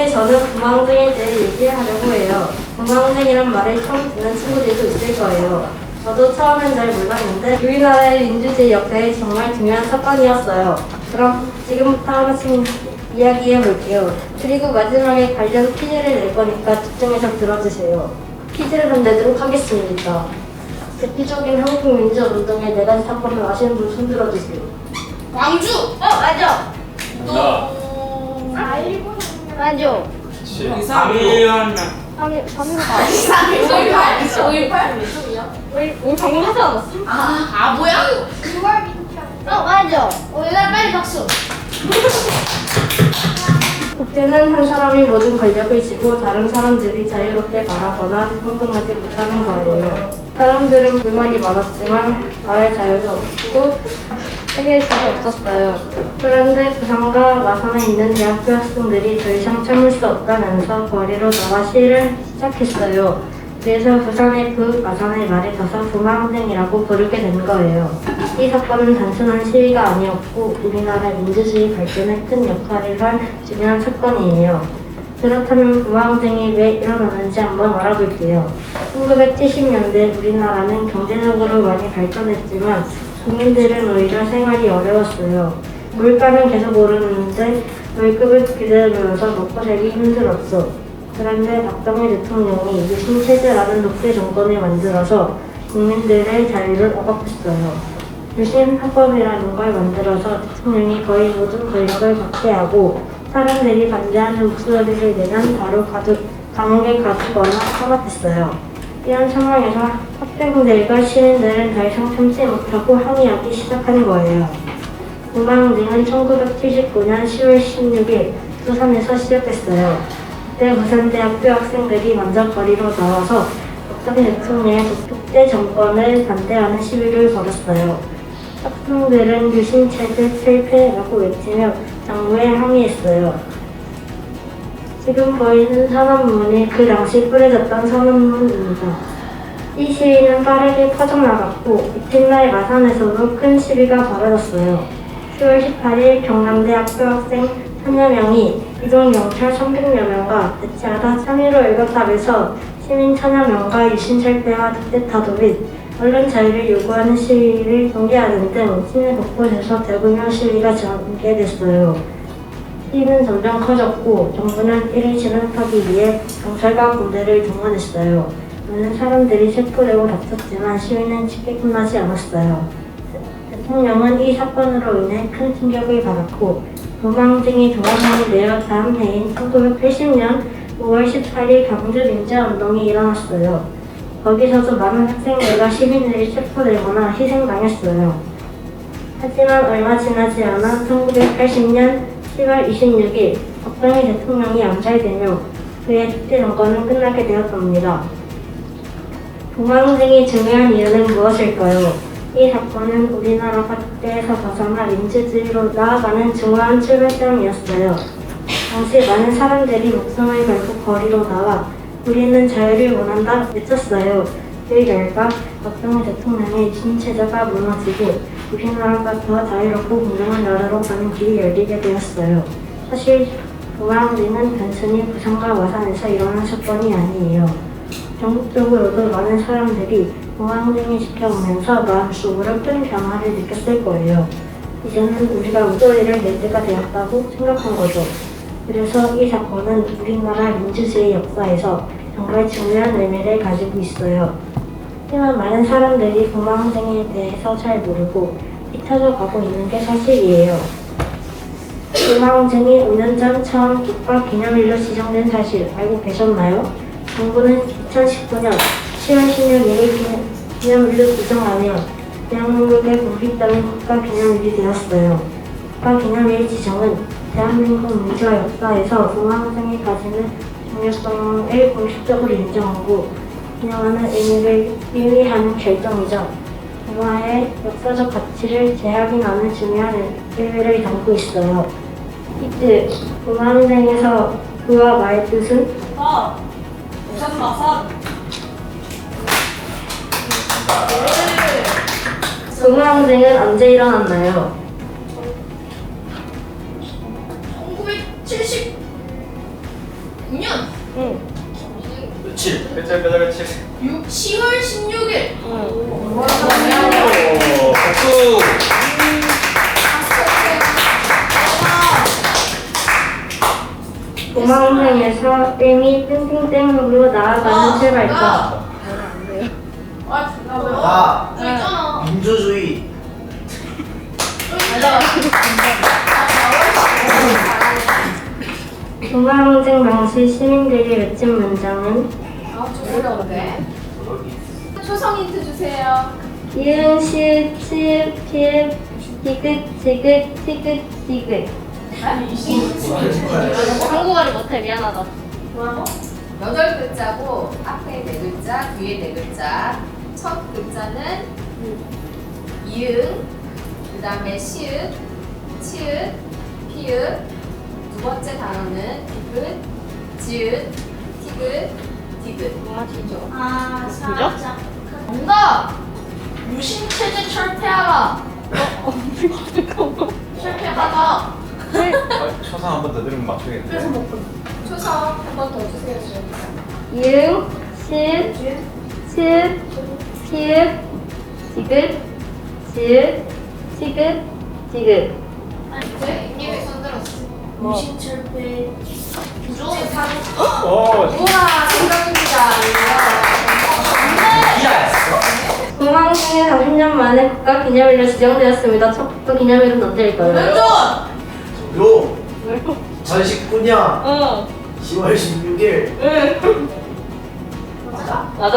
오늘 저는 부망생에 대해 얘기하려고 해요. 부망생이란 말을 처음 듣는 친구들도 있을 거예요. 저도 처음엔 잘 몰랐는데 우리나라의 민주주의 역사에 정말 중요한 사건이었어요. 그럼 지금부터 하나씩 이야기해 볼게요. 그리고 마지막에 관련 퀴즈를 낼 거니까 집중해서 들어주세요. 퀴즈를 좀 내도록 하겠습니다. 대표적인 한국 민주운동의 네 가지 사건을 아시는 분 손 들어주세요. 광주! 맞아! 나. 맞아. 3.1년 5.18 하지 않았어? 아, 뭐야? 맞아. 오늘 빨리 박수. 국제는 한 사람이 모든 권력을 쥐고 다른 사람들이 자유롭게 말하거나 행동하지 못하는 거예요. 사람들은 불만이 많았지만 말할 자유가 없고 해결 수가 없었어요. 그런데 부산과 마산에 있는 대학교 학생들이 더 이상 참을 수 없다면서 거리로 나와 시위를 시작했어요. 그래서 부산의 부, 마산의 말이 더서 부망생이라고 부르게 된 거예요. 이 사건은 단순한 시위가 아니었고 우리나라 민주주의 발전에 큰 역할을 한 중요한 사건이에요. 그렇다면 부망생이 왜 일어나는지 한번 알아볼게요. 1970년대 우리나라는 경제적으로 많이 발전했지만 국민들은 오히려 생활이 어려웠어요. 물가는 계속 오르는데 월급을 기다리면서 먹고 살기 힘들었어. 그런데 박정희 대통령이 유신체제라는 독재 정권을 만들어서 국민들의 자유를 억압했어요. 유신헌법이라는 걸 만들어서 대통령이 거의 모든 권력을 갖게 하고 사람들이 반대하는 목소리를 내면 바로 감옥에 가두거나 탄압했어요. 이런 상황에서 학생들과 시민들은 더 이상 참지 못하고 항의하기 시작한 거예요. 부망증은 1979년 10월 16일 부산에서 시작했어요. 그때 부산대학교 학생들이 먼저 거리로 나와서 박정희 대통령의 독재 정권을 반대하는 시위를 벌였어요. 학생들은 유신체제 실패라고 외치며 정부에 항의했어요. 지금 보이는 선언문이 그 당시 뿌려졌던 선언문입니다. 이 시위는 빠르게 퍼져나갔고 이튿날 마산에서도 큰 시위가 벌어졌어요. 10월 18일 경남대학교 학생 1000여 명이 이동경찰 300여 명과 대치하다 3.15 일거탑에서 시민 1000여 명과 유신철폐와 독재 타도 및 언론 자유를 요구하는 시위를 경계하는 등 시내 곳곳에서 대규모 시위가 전개됐어요. 시위는 점점 커졌고 정부는 이를 진압하기 위해 경찰과 군대를 동원했어요. 많은 사람들이 체포되고 다쳤지만 시위는 쉽게 끝나지 않았어요. 대통령은 이 사건으로 인해 큰 충격을 받았고 부망증이 도망이 되어 다음 해인 1980년 5월 18일 광주민주운동이 일어났어요. 거기서도 많은 학생들과 시민들이 체포되거나 희생당했어요. 하지만 얼마 지나지 않아 1980년 10월 26일 박정희 대통령이 암살되며 그의 독재 정권은 끝나게 되었습니다. 부망증이 중요한 이유는 무엇일까요? 이 사건은 우리나라가 독재에서 벗어나 민주주의로 나아가는 중요한 출발점이었어요. 당시 많은 사람들이 목숨을 걸고 거리로 나와 우리는 자유를 원한다 외쳤어요. 그 결과 박정희 대통령의 유신체제가 무너지고 우리나라가 더 자유롭고 공정한 나라로 가는 길이 열리게 되었어요. 사실 부망증은 단순히 부산과 마산에서 일어난 사건이 아니에요. 전국적으로도 많은 사람들이 부망증을 지켜보면서 마음속으로 큰 변화를 느꼈을 거예요. 이제는 우리가 목소리를 낼 때가 되었다고 생각한 거죠. 그래서 이 사건은 우리나라 민주주의 역사에서 정말 중요한 의미를 가지고 있어요. 하지만 많은 사람들이 부망증에 대해서 잘 모르고 잊혀져 가고 있는 게 사실이에요. 부망증이 5년 전 처음 국가기념일로 지정된 사실 알고 계셨나요? 정부는 2019년 10월 16일 기념일로 지정하며 대한민국의 국립적인 국가기념일이 되었어요. 국가기념일 지정은 대한민국 민주화 역사에서 부망증이 가지는 중요성을 공식적으로 인정하고 기념하는 의미를 의미하는 결정이죠. 문화의 역사적 가치를 재확인하는 중요한 의미를 담고 있어요. 이때 부망증에서 그와 마의 뜻은 부산 마산. 부망증은 언제 일어났나요? 1970. 그치. 10월 16일. 오, 박수. 공항행에서 땡이 땡땡땡으로 나아가는 출발점. 아, 나 뭐야? 나 저 있잖아. 민주주의. 공항항쟁 당시 시민들이 외친 문장은 좀 어려운데. 초성 힌트 주세요. 이응, 시읒, 치읒, 피읒, 디귿, 지긋, 티귿, 디귿. 한국어를 못해, 미안하다. 뭐라고? 8글자고 앞에 4글자, 뒤에 4글자. 첫 글자는 이응, 그 다음에 시읒, 치읒, 피읒. 두 번째 단어는 디귿, 지읒, 티귿, 디귿. 아, 자. 정답! 유심체제 철폐하라. 철폐하다. 초상 한 번 더 들으면 맞추겠는데. 초성 한 번 더 주세요. 이응, 시읒, 치읒, 피읒, 디귿, 지읒, 티귿, 디귿. 입에 손들었어. 유심철폐. 부조. 오, 우와, 정답입니다. 공항행에 30년 만에 국가기념일로 지정되었습니다. 첫 국가 기념일은 언제일까요? 왼손! 요 2019년 10월 16일. 맞아.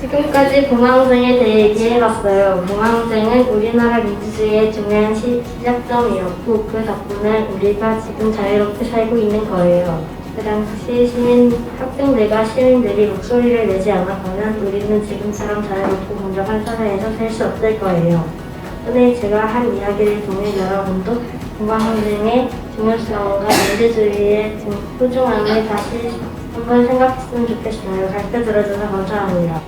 지금까지 공항쟁에 대해 얘기해봤어요. 공항쟁은 우리나라 민주주의의 중요한 시작점이었고 그 덕분에 우리가 지금 자유롭게 살고 있는 거예요. 그 당시 학생들과 시민들이 목소리를 내지 않았다면 우리는 지금처럼 자유롭고 공정한 사회에서 살 수 없을 거예요. 오늘 제가 한 이야기를 통해 여러분도 공항쟁의 중요성과 민주주의의 소중함을 다시 한번 생각했으면 좋겠어요. 잘 들어줘서 감사합니다.